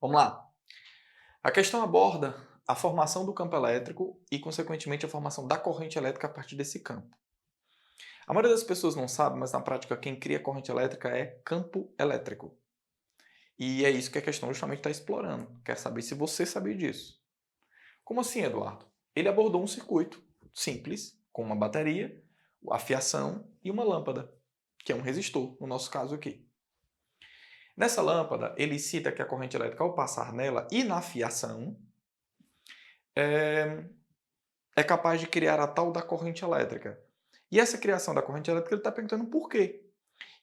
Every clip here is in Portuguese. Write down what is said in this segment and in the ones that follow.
Vamos lá. A questão aborda a formação do campo elétrico e, consequentemente, a formação da corrente elétrica a partir desse campo. A maioria das pessoas não sabe, mas na prática quem cria corrente elétrica é campo elétrico. E é isso que a questão justamente está explorando. Quer saber se você sabia disso. Como assim, Eduardo? Ele abordou um circuito simples, com uma bateria, a fiação e uma lâmpada, que é um resistor, no nosso caso aqui. Nessa lâmpada, ele cita que a corrente elétrica, ao passar nela e na fiação, é capaz de criar a tal da corrente elétrica. E essa criação da corrente elétrica, ele está perguntando por quê.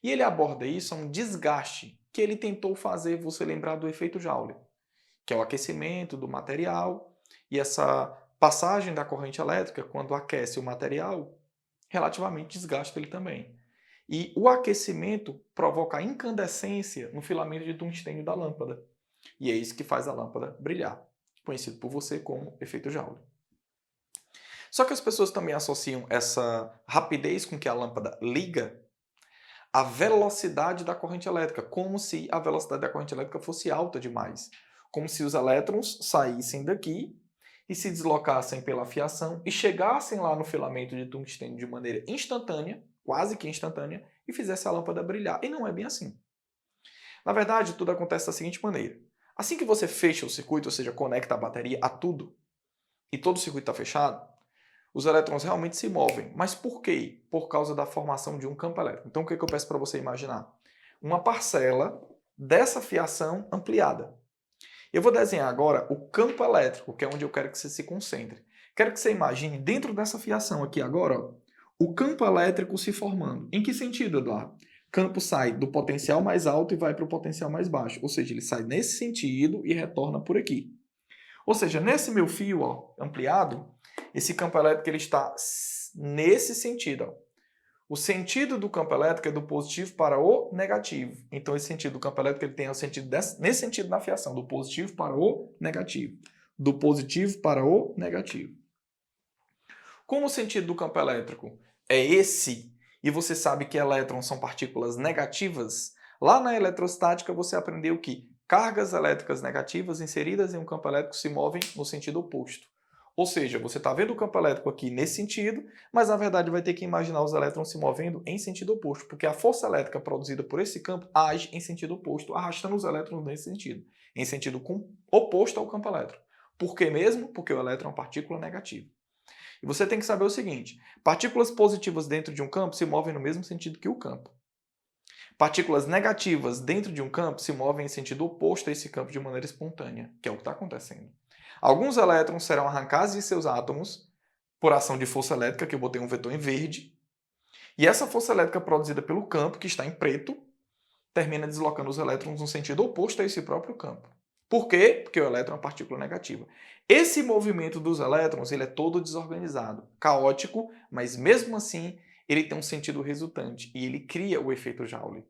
E ele aborda isso a um desgaste que ele tentou fazer você lembrar do efeito Joule, que é o aquecimento do material e essa passagem da corrente elétrica, quando aquece o material, relativamente desgasta ele também. E o aquecimento provoca a incandescência no filamento de tungstênio da lâmpada. E é isso que faz a lâmpada brilhar, conhecido por você como efeito Joule. Só que as pessoas também associam essa rapidez com que a lâmpada liga à velocidade da corrente elétrica, como se a velocidade da corrente elétrica fosse alta demais. Como se os elétrons saíssem daqui e se deslocassem pela fiação e chegassem lá no filamento de tungstênio de maneira instantânea, quase que instantânea, e fizesse a lâmpada brilhar. E não é bem assim. Na verdade, tudo acontece da seguinte maneira. Assim que você fecha o circuito, ou seja, conecta a bateria a tudo, e todo o circuito está fechado, os elétrons realmente se movem. Mas por quê? Por causa da formação de um campo elétrico. Então, o que eu peço para você imaginar? Uma parcela dessa fiação ampliada. Eu vou desenhar agora o campo elétrico, que é onde eu quero que você se concentre. Quero que você imagine dentro dessa fiação aqui agora, ó, o campo elétrico se formando. Em que sentido, Eduardo? O campo sai do potencial mais alto e vai para o potencial mais baixo. Ou seja, ele sai nesse sentido e retorna por aqui. Ou seja, nesse meu fio ó, ampliado, esse campo elétrico ele está nesse sentido. Ó. O sentido do campo elétrico é do positivo para o negativo. Então, esse sentido do campo elétrico ele tem o sentido nesse sentido na fiação, do positivo para o negativo. Do positivo para o negativo. Como o sentido do campo elétrico é esse, e você sabe que elétrons são partículas negativas, lá na eletrostática você aprendeu que cargas elétricas negativas inseridas em um campo elétrico se movem no sentido oposto. Ou seja, você está vendo o campo elétrico aqui nesse sentido, mas na verdade vai ter que imaginar os elétrons se movendo em sentido oposto, porque a força elétrica produzida por esse campo age em sentido oposto, arrastando os elétrons nesse sentido, em sentido oposto ao campo elétrico. Por que mesmo? Porque o elétron é uma partícula negativa. E você tem que saber o seguinte, partículas positivas dentro de um campo se movem no mesmo sentido que o campo. Partículas negativas dentro de um campo se movem em sentido oposto a esse campo de maneira espontânea, que é o que está acontecendo. Alguns elétrons serão arrancados de seus átomos por ação de força elétrica, que eu botei um vetor em verde, e essa força elétrica produzida pelo campo, que está em preto, termina deslocando os elétrons no sentido oposto a esse próprio campo. Por quê? Porque o elétron é uma partícula negativa. Esse movimento dos elétrons ele é todo desorganizado, caótico, mas mesmo assim ele tem um sentido resultante e ele cria o efeito Joule.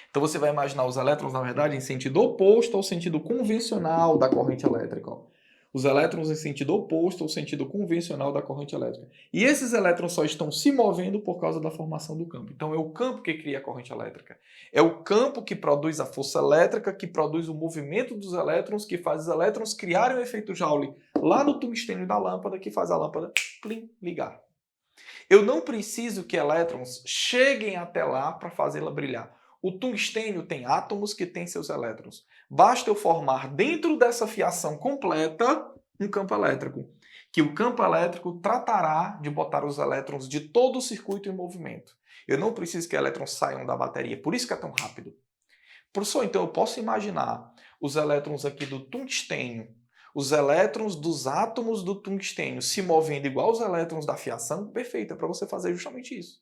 Então você vai imaginar os elétrons, na verdade, em sentido oposto ao sentido convencional da corrente elétrica. Ó. Os elétrons em sentido oposto ao sentido convencional da corrente elétrica. E esses elétrons só estão se movendo por causa da formação do campo. Então é o campo que cria a corrente elétrica. É o campo que produz a força elétrica, que produz o movimento dos elétrons, que faz os elétrons criarem o efeito Joule lá no tungstênio da lâmpada, que faz a lâmpada plim, ligar. Eu não preciso que elétrons cheguem até lá para fazê-la brilhar. O tungstênio tem átomos que têm seus elétrons. Basta eu formar dentro dessa fiação completa um campo elétrico, que o campo elétrico tratará de botar os elétrons de todo o circuito em movimento. Eu não preciso que elétrons saiam da bateria, por isso que é tão rápido. Professor, então eu posso imaginar os elétrons aqui do tungstênio, os elétrons dos átomos do tungstênio se movendo igual os elétrons da fiação? Perfeito, é para você fazer justamente isso.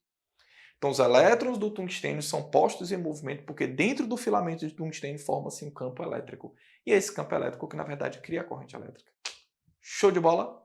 Então, os elétrons do tungstênio são postos em movimento porque dentro do filamento de tungstênio forma-se um campo elétrico. E é esse campo elétrico que, na verdade, cria a corrente elétrica. Show de bola?